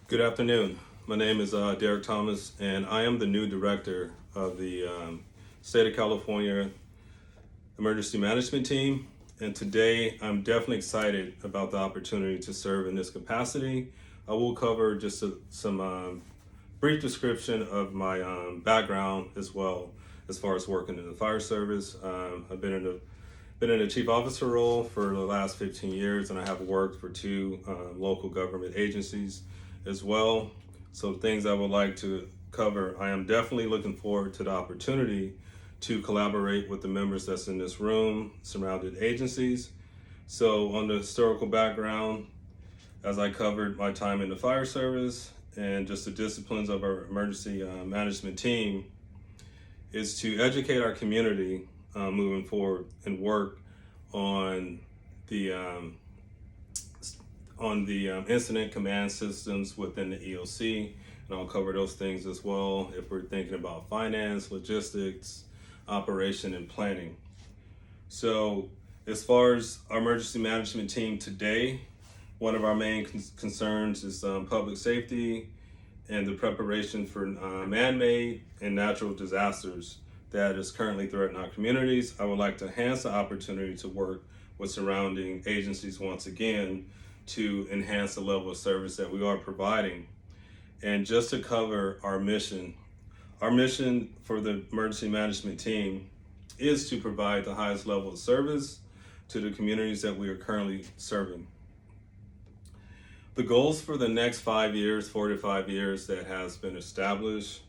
Good afternoon. My name is Derek Thomas, and I am the new director of the State of California Emergency Management Team. And today I'm definitely excited about the opportunity to serve in this capacity. I will cover just some brief description of my background as well as far as working in the fire service. I've been in a chief officer role for the last 15 years, and I have worked for two local government agencies as well. So things I would like to cover, I am definitely looking forward to the opportunity to collaborate with the members that's in this room, surrounded agencies. So on the historical background, as I covered my time in the fire service and just the disciplines of our emergency management team, is to educate our community moving forward and work on the incident command systems within the EOC, and I'll cover those things as well if we're thinking about finance, logistics, operation, and planning. So as far as our emergency management team today, one of our main concerns is public safety and the preparation for man-made and natural disasters that is currently threatening our communities. I would like to enhance the opportunity to work with surrounding agencies once again to enhance the level of service that we are providing. And just to cover our mission for the emergency management team is to provide the highest level of service to the communities that we are currently serving. The goals for the next 5 years, 4 to 5 years that has been established,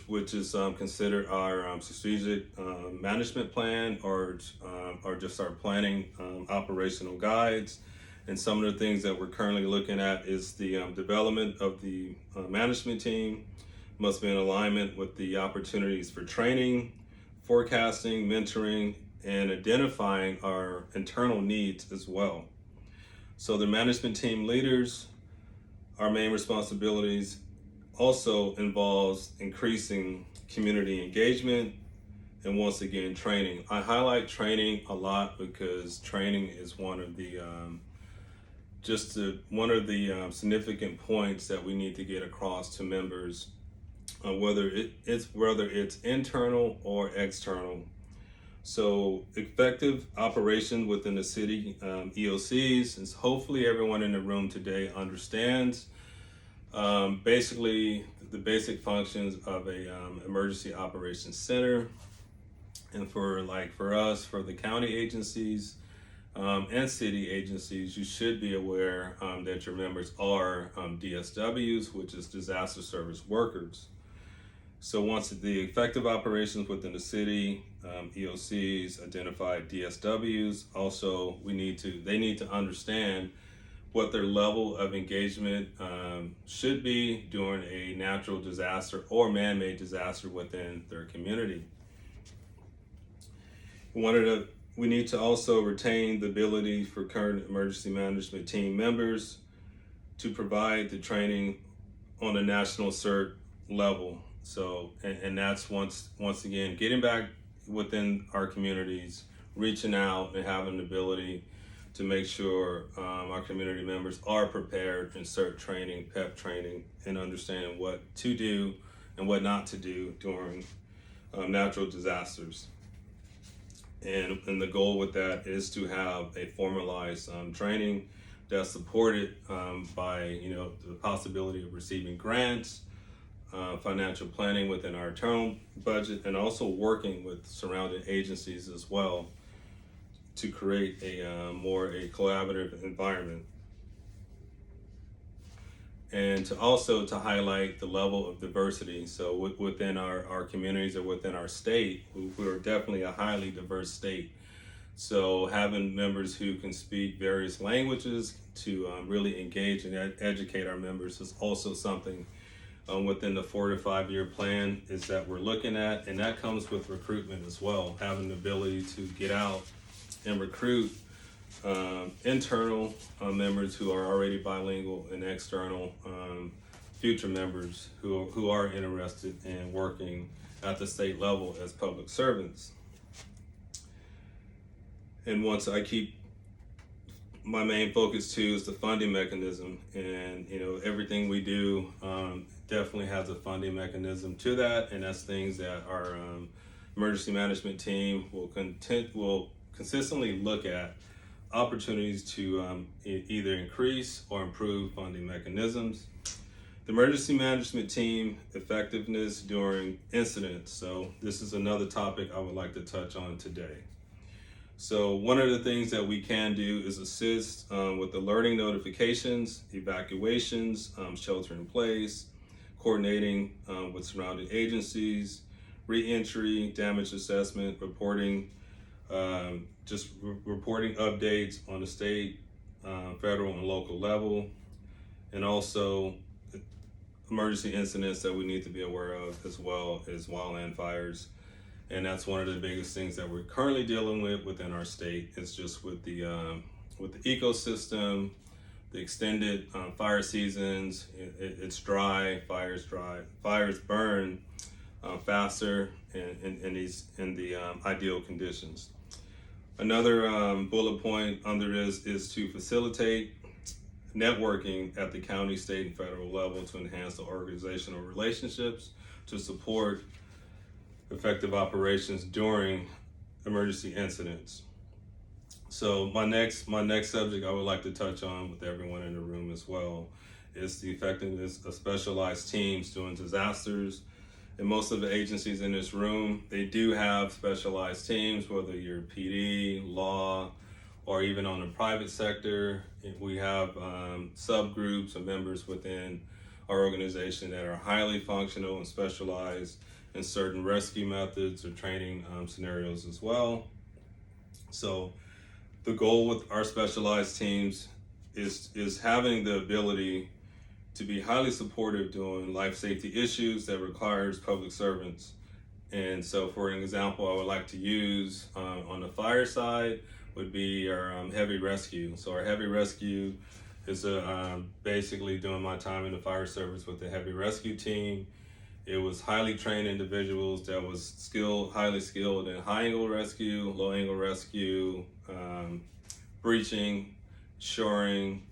which is considered our strategic management plan or just our planning operational guides. And some of the things that we're currently looking at is the development of the management team must be in alignment with the opportunities for training, forecasting, mentoring, and identifying our internal needs as well. So the management team leaders, our main responsibilities also involves increasing community engagement and once again training. I highlight training a lot because training is one of the significant points that we need to get across to members, whether it's internal or external. So effective operation within the city EOCs is hopefully everyone in the room today understands basically the basic functions of a emergency operations center. And for us, for the county agencies and city agencies, you should be aware that your members are DSWs, which is disaster service workers. So once the effective operations within the city, EOCs identify DSWs. Also, they need to understand what their level of engagement should be during a natural disaster or man-made disaster within their community. We need to also retain the ability for current emergency management team members to provide the training on a national CERT level. So, and that's once again, getting back within our communities, reaching out and having the ability to make sure our community members are prepared in CERT training, PEP training, and understand what to do and what not to do during natural disasters. And the goal with that is to have a formalized training that's supported by the possibility of receiving grants, financial planning within our internal budget, and also working with surrounding agencies as well to create a more collaborative environment. And to highlight the level of diversity. So within our communities or within our state, we are definitely a highly diverse state. So having members who can speak various languages to really engage and educate our members is also something within the 4 to 5 year plan is that we're looking at, and that comes with recruitment as well, having the ability to get out and recruit internal members who are already bilingual and external future members who are interested in working at the state level as public servants. And once I keep my main focus too is the funding mechanism, and everything we do definitely has a funding mechanism to that, and that's things that our emergency management team will consistently look at opportunities to either increase or improve funding mechanisms. The emergency management team effectiveness during incidents. So this is another topic I would like to touch on today. So one of the things that we can do is assist with alerting notifications, evacuations, shelter in place, coordinating with surrounding agencies, re-entry, damage assessment, reporting, reporting updates on the state, federal, and local level, and also emergency incidents that we need to be aware of, as well as wildland fires. And that's one of the biggest things that we're currently dealing with within our state. It's just with the ecosystem, the extended fire seasons. It's dry, fires burn faster in the ideal conditions. Another bullet point under this is to facilitate networking at the county, state, and federal level to enhance the organizational relationships to support effective operations during emergency incidents. So my next subject I would like to touch on with everyone in the room as well is the effectiveness of specialized teams during disasters. And most of the agencies in this room, they do have specialized teams, whether you're PD, law, or even on the private sector. We have subgroups of members within our organization that are highly functional and specialized in certain rescue methods or training scenarios as well. So the goal with our specialized teams is having the ability to be highly supportive during life safety issues that requires public servants. And so for an example, I would like to use on the fire side would be our heavy rescue. So our heavy rescue is basically doing my time in the fire service with the heavy rescue team. It was highly trained individuals that was highly skilled in high angle rescue, low angle rescue, breaching, shoring,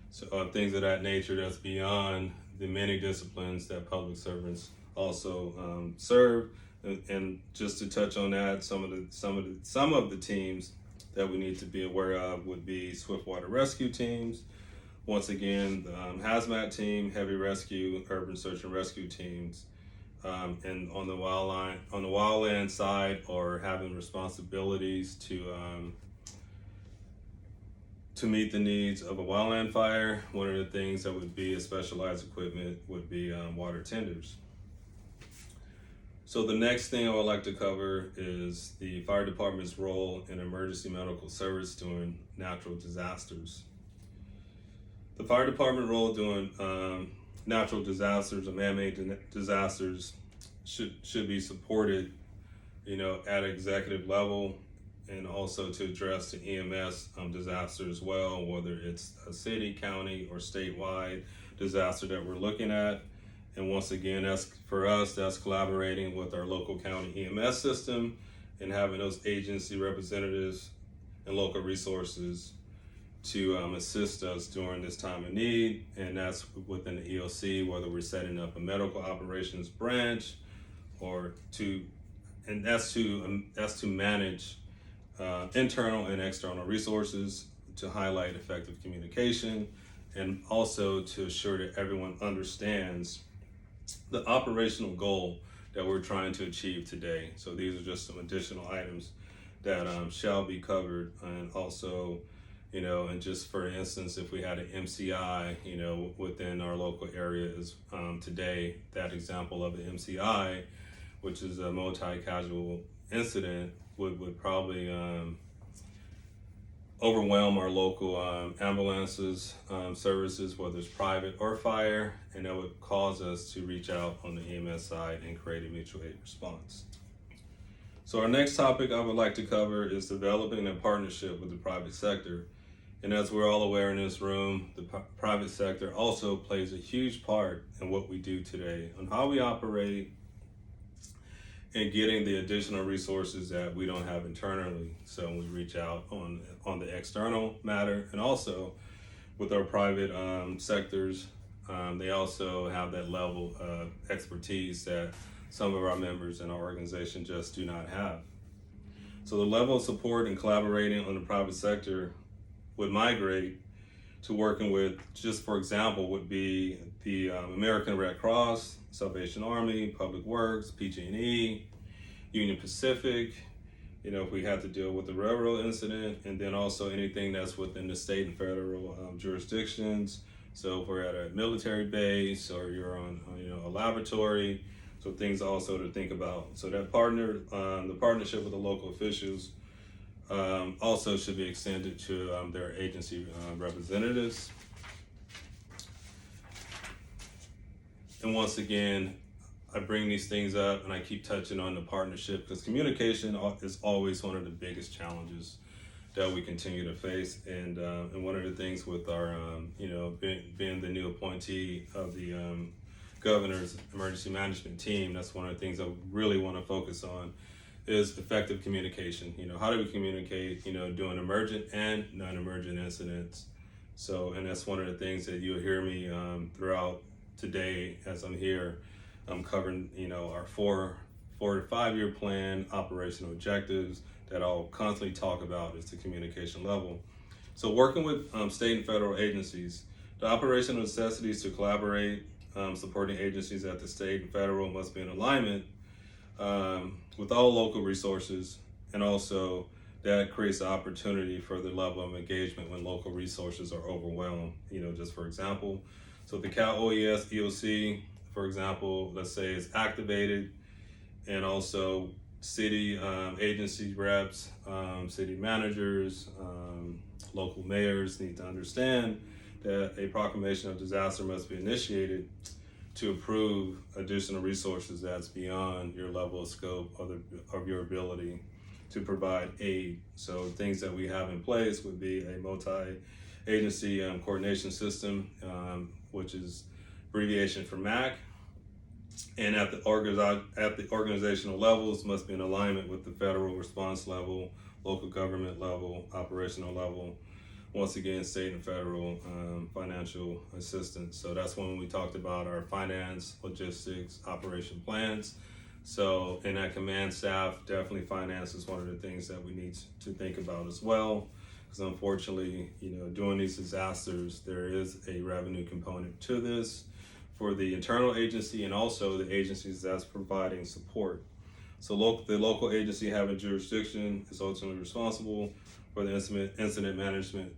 so, things of that nature that's beyond the many disciplines that public servants also serve. And just to touch on that, some of the teams that we need to be aware of would be swiftwater rescue teams. Once again, the hazmat team, heavy rescue, urban search and rescue teams, and on the wildland side, or having responsibilities to meet the needs of a wildland fire. One of the things that would be a specialized equipment would be water tenders. So the next thing I would like to cover is the fire department's role in emergency medical service during natural disasters. The fire department role during natural disasters or man-made disasters should be supported, at an executive level, and also to address the EMS disaster as well, whether it's a city, county, or statewide disaster that we're looking at. And once again, that's collaborating with our local county EMS system and having those agency representatives and local resources to assist us during this time of need. And that's within the EOC, whether we're setting up a medical operations branch that's to manage internal and external resources, to highlight effective communication, and also to assure that everyone understands the operational goal that we're trying to achieve today. So these are just some additional items that shall be covered. And also, and just for instance, if we had an MCI, within our local areas today, that example of the MCI, which is a multi-casual incident, would probably overwhelm our local ambulances services, whether it's private or fire, and that would cause us to reach out on the EMS side and create a mutual aid response. So our next topic I would like to cover is developing a partnership with the private sector. And as we're all aware in this room, the private sector also plays a huge part in what we do today, on how we operate, and getting the additional resources that we don't have internally. So we reach out on the external matter, and also with our private sectors, they also have that level of expertise that some of our members in our organization just do not have. So the level of support and collaborating on the private sector would migrate to working with, just for example, would be the American Red Cross, Salvation Army, Public Works, PG&E, Union Pacific, if we had to deal with the railroad incident, and then also anything that's within the state and federal jurisdictions. So if we're at a military base or you're on a laboratory, so things also to think about. So that the partnership with the local officials also should be extended to their agency representatives. And once again, I bring these things up and I keep touching on the partnership because communication is always one of the biggest challenges that we continue to face. And one of the things with our, being the new appointee of the governor's emergency management team, that's one of the things I really want to focus on is effective communication. How do we communicate, during emergent and non-emergent incidents? So, and that's one of the things that you'll hear me throughout today as I'm here. I'm covering, our 4 to 5 year plan, operational objectives that I'll constantly talk about is the communication level. So working with state and federal agencies, the operational necessities to collaborate, supporting agencies at the state and federal must be in alignment with all local resources, and also that creates the opportunity for the level of engagement when local resources are overwhelmed. Just for example, so the Cal OES EOC, for example, let's say is activated, and also city agency reps, city managers, local mayors need to understand that a proclamation of disaster must be initiated to approve additional resources that's beyond your level of scope of your ability to provide aid. So things that we have in place would be a multi-agency coordination system, which is abbreviation for MAC. And at the organizational levels must be in alignment with the federal response level, local government level, operational level, once again, state and federal financial assistance. So that's when we talked about our finance, logistics, operation plans. So in that command staff, definitely finance is one of the things that we need to think about as well. Because unfortunately, during these disasters, there is a revenue component to this for the internal agency and also the agencies that's providing support. So the local agency having jurisdiction is ultimately responsible for the incident management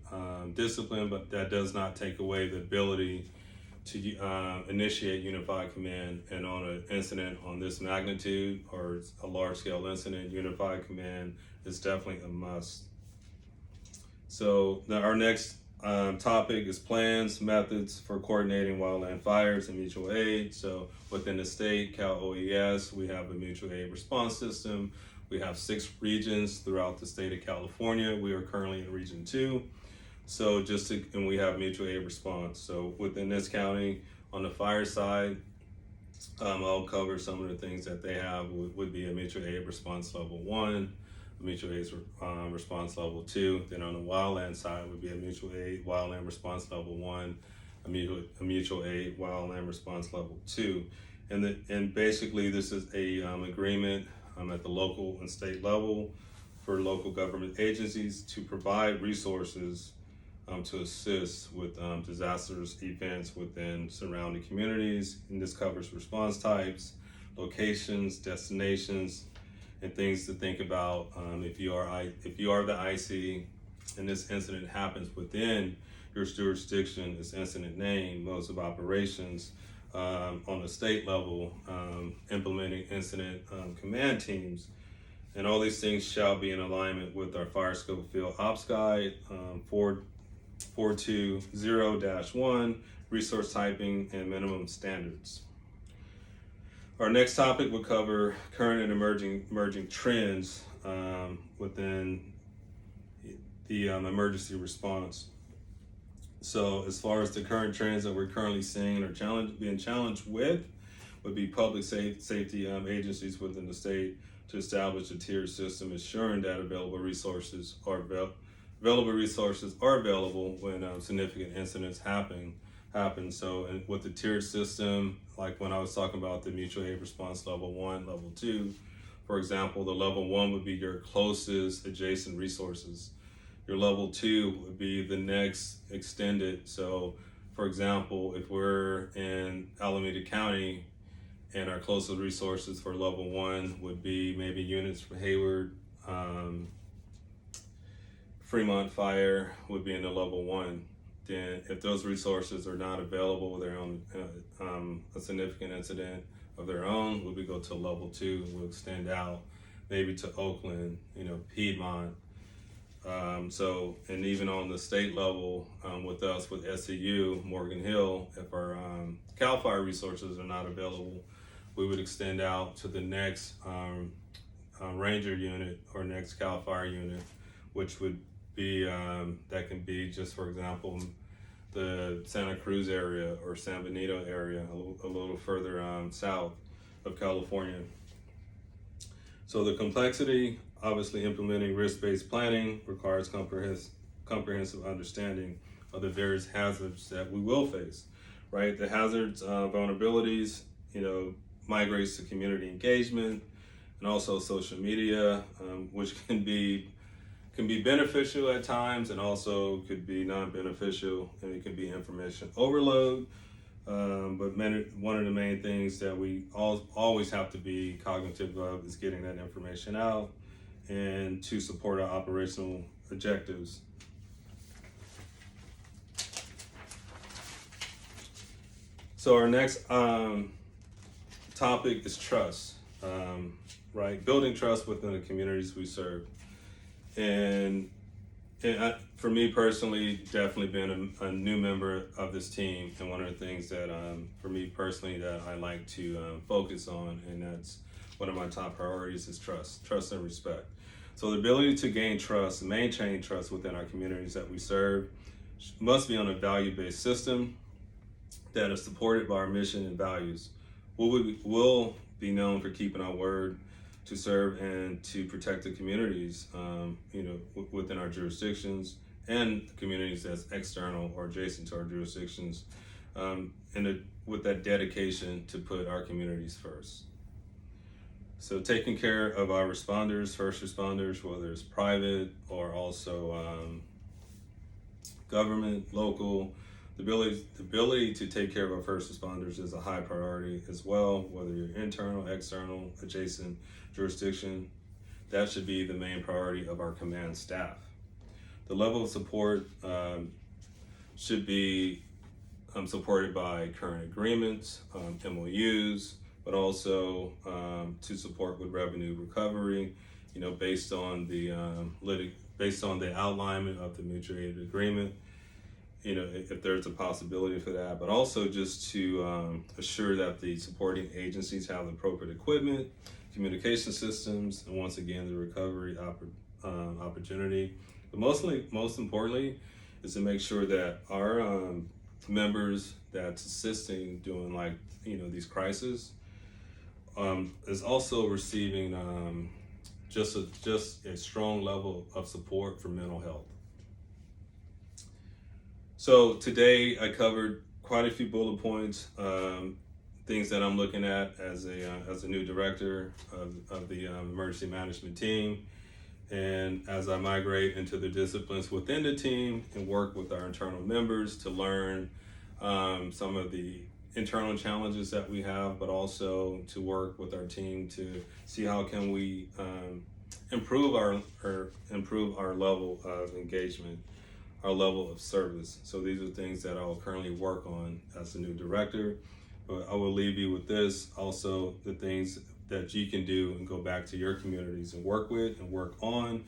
discipline, but that does not take away the ability to initiate unified command. And on an incident on this magnitude or a large scale incident, unified command is definitely a must. So our next topic is plans, methods for coordinating wildland fires and mutual aid. So within the state, Cal OES, we have a mutual aid response system. We have 6 regions throughout the state of California. We are currently in Region 2. So and we have mutual aid response. So within this county, on the fire side, I'll cover some of the things that they have would be a mutual aid response level 1, a mutual aid response level 2. Then on the wildland side would be a mutual aid wildland response level 1, a mutual aid wildland response level 2. And basically this is a agreement at the local and state level for local government agencies to provide resources to assist with disasters events within surrounding communities. And this covers response types, locations, destinations, and things to think about. If you are the IC and this incident happens within your jurisdiction, its incident name, modes of operations. On the state level, implementing incident command teams. And all these things shall be in alignment with our Fire Scope Field Ops Guide 420-1, resource typing and minimum standards. Our next topic will cover current and emerging trends within the emergency response. So as far as the current trends that we're currently seeing or being challenged with, would be public safety agencies within the state to establish a tiered system, ensuring that available resources are available when significant incidents happen. So, and with the tiered system, like when I was talking about the mutual aid response level 1, level 2, for example, the level 1 would be your closest adjacent resources. Your level 2 would be the next extended. So, for example, if we're in Alameda County and our closest resources for level 1 would be maybe units from Hayward, Fremont Fire would be in the level 1. Then if those resources are not available, they're on a significant incident of their own, we would go to level 2 and we'll extend out maybe to Oakland, Piedmont. And even on the state level, with us, with SCU, Morgan Hill, if our CAL FIRE resources are not available, we would extend out to the next Ranger unit or next CAL FIRE unit, which would be, that can be just, for example, the Santa Cruz area or San Benito area, a little further south of California. So the complexity, obviously implementing risk-based planning requires comprehensive understanding of the various hazards that we will face, right? The hazards, vulnerabilities, migrates to community engagement and also social media, which can be beneficial at times and also could be non-beneficial, and it can be information overload. But one of the main things that we always have to be cognitive of is getting that information out and to support our operational objectives. So our next topic is trust, right? Building trust within the communities we serve. And for me personally, definitely been a new member of this team, and one of the things that for me personally that I like to focus on, and that's one of my top priorities, is trust and respect. So the ability to gain trust, maintain trust within our communities that we serve must be on a value-based system that is supported by our mission and values. We'll be known for keeping our word to serve and to protect the communities, within our jurisdictions and communities that's external or adjacent to our jurisdictions, with that dedication to put our communities first. So taking care of our responders, first responders, whether it's private or also government, local, the ability to take care of our first responders is a high priority as well, whether you're internal, external, adjacent jurisdiction. That should be the main priority of our command staff. The level of support should be supported by current agreements, MOUs, but also to support with revenue recovery, based on the outlinement of the mutual aid agreement, if there's a possibility for that, but also just to assure that the supporting agencies have the appropriate equipment, communication systems, and once again, the recovery opportunity. But most importantly, is to make sure that our members that's assisting during these crises is also receiving just a strong level of support for mental health. So today I covered quite a few bullet points, things that I'm looking at as a new director of the emergency management team, and as I migrate into the disciplines within the team and work with our internal members to learn some of the internal challenges that we have, but also to work with our team to see how can we improve our level of engagement, our level of service. So these are things that I'll currently work on as a new director. But I will leave you with this, also the things that you can do and go back to your communities and work with and work on.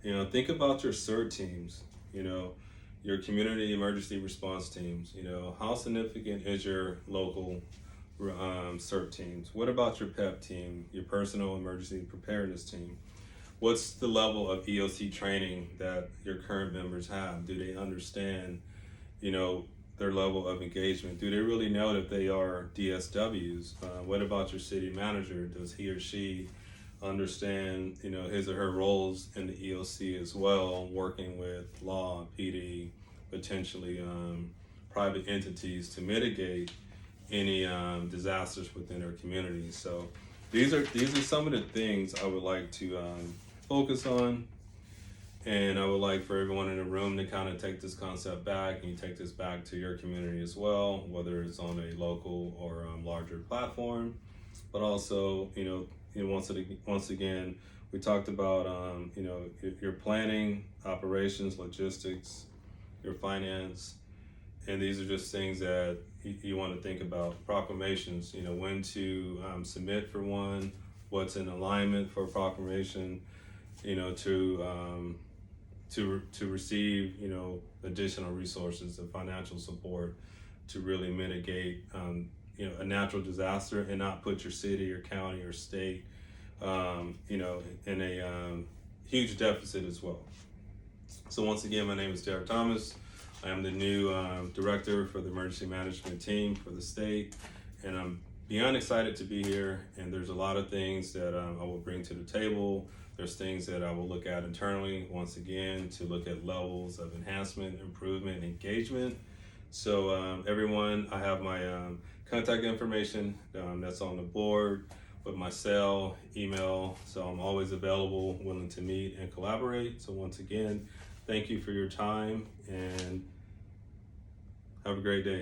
Think about your CERT teams, your community emergency response teams. How significant is your local CERT teams? What about your PEP team, your personal emergency preparedness team? What's the level of EOC training that your current members have? Do they understand, the their level of engagement? Do they really know that they are DSWs? What about your city manager? Does he or she understand, his or her roles in the EOC as well, working with law, PD, potentially private entities to mitigate any disasters within their communities? So these are some of the things I would like to focus on. And I would like for everyone in the room to kind of take this concept back, and you take this back to your community as well, whether it's on a local or larger platform. But also, once again, we talked about, your planning, operations, logistics, your finance, and these are just things that you want to think about. Proclamations, when to submit for one, what's in alignment for a proclamation, to receive, additional resources and financial support to really mitigate, a natural disaster and not put your city or county or state, in a huge deficit as well. So once again, my name is Derek Thomas. I am the new director for the emergency management team for the state, and I'm beyond excited to be here. And there's a lot of things that I will bring to the table. There's things that I will look at internally, once again, to look at levels of enhancement, improvement, engagement. So everyone, I have my contact information that's on the board with my cell, email. So I'm always available, willing to meet and collaborate. So once again, thank you for your time and have a great day.